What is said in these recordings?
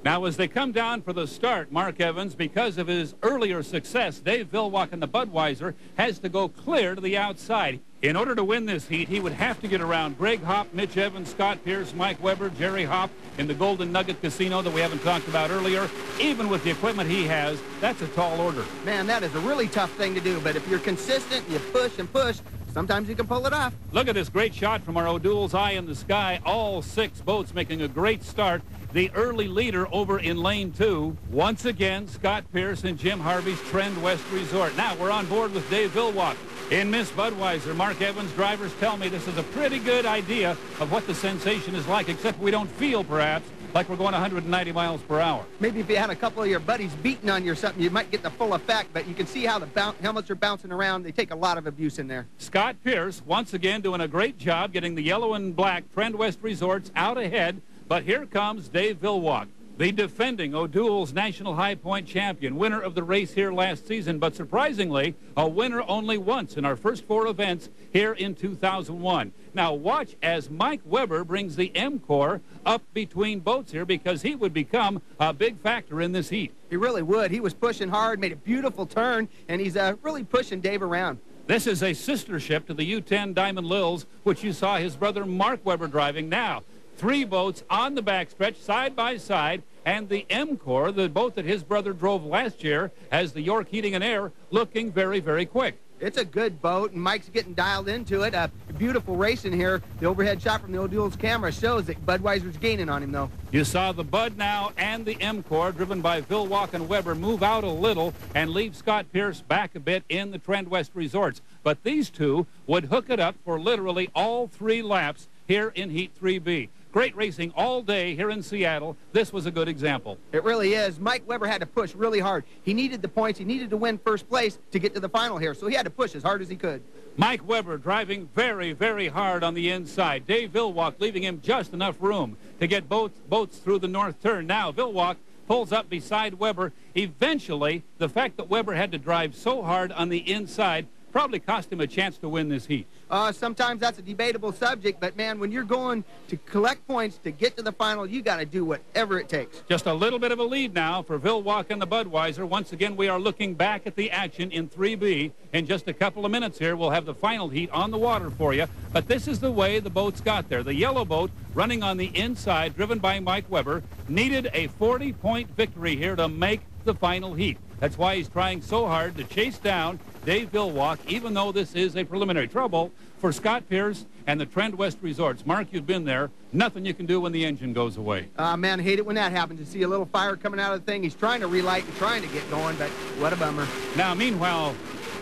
Now, as they come down for the start, Mark Evans, because of his earlier success, Dave Villwock in the Budweiser has to go clear to the outside. In order to win this heat, he would have to get around Greg Hopp, Mitch Evans, Scott Pierce, Mike Weber, Jerry Hopp in the Golden Nugget Casino that we haven't talked about earlier. Even with the equipment he has, that's a tall order. Man, that is a really tough thing to do, but if you're consistent, you push and push, sometimes you can pull it off. Look at this great shot from our O'Doul's Eye in the Sky. All 6 boats making a great start. The early leader over in lane 2. Once again, Scott Pierce and Jim Harvey's Trend West Resort. Now we're on board with Dave Villwock in Miss Budweiser. Mark Evans, drivers tell me this is a pretty good idea of what the sensation is like, except we don't feel, perhaps, like we're going 190 miles per hour. Maybe if you had a couple of your buddies beating on you or something, you might get the full effect, but you can see how the helmets are bouncing around. They take a lot of abuse in there. Scott Pierce, once again, doing a great job getting the yellow and black Trend West Resorts out ahead. But here comes Dave Villwock, the defending O'Doul's National High Point champion, winner of the race here last season, but surprisingly, a winner only once in our first 4 events here in 2001. Now watch as Mike Weber brings the M-Core up between boats here, because he would become a big factor in this heat. He really would. He was pushing hard, made a beautiful turn, and he's really pushing Dave around. This is a sister ship to the U-10 Diamond Lils, which you saw his brother Mark Weber driving. Now 3 boats on the backstretch, side by side, and the M-Core, the boat that his brother drove last year, has the York Heating and Air, looking very, very quick. It's a good boat, and Mike's getting dialed into it. Beautiful racing here. The overhead shot from the O'Doul's camera shows that Budweiser's gaining on him, though. You saw the Bud now and the M-Core, driven by Villwock and Weber, move out a little and leave Scott Pierce back a bit in the Trend West Resorts. But these 2 would hook it up for literally all 3 laps here in Heat 3B. Great racing all day here in Seattle. This was a good example. It really is. Mike Weber had to push really hard. He needed the points. He needed to win first place to get to the final here, so he had to push as hard as he could. Mike Weber driving very, very hard on the inside. Dave Villwock leaving him just enough room to get both boats through the north turn. Now Villwock pulls up beside Weber. Eventually, the fact that Weber had to drive so hard on the inside probably cost him a chance to win this heat. Sometimes that's a debatable subject, but man, when you're going to collect points to get to the final, you got to do whatever it takes. Just a little bit of a lead now for Villwock and the Budweiser. Once again, we are looking back at the action in 3B. In just a couple of minutes here, we'll have the final heat on the water for you. But this is the way the boats got there. The yellow boat running on the inside, driven by Mike Weber, needed a 40-point victory here to make the final heat. That's why he's trying so hard to chase down Dave Villwock, even though this is a preliminary trouble for Scott Pierce and the Trend West Resorts. Mark, you've been there. Nothing you can do when the engine goes away. Man, I hate it when that happens. You see a little fire coming out of the thing. He's trying to relight and trying to get going, but what a bummer. Now, meanwhile,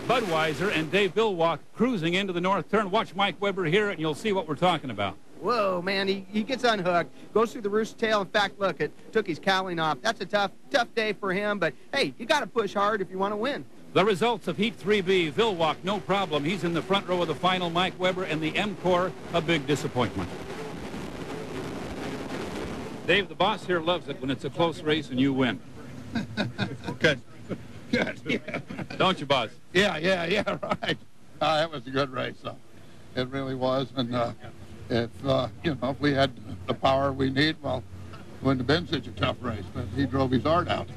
Budweiser and Dave Villwock cruising into the north turn. Watch Mike Weber here, and you'll see what we're talking about. Whoa, man, he gets unhooked, goes through the roost tail. In fact, look, it took his cowling off. That's a tough day for him, but hey, you got to push hard if you want to win. The results of Heat 3B, Villwock, no problem. He's in the front row of the final. Mike Weber and the M-Core, a big disappointment. Dave, the boss here loves it when it's a close race and you win. Good. Good. Yeah. Don't you, boss? Yeah, right. That was a good race, though. It really was. And if we had the power we need, well, it wouldn't have been such a tough race. But he drove his heart out.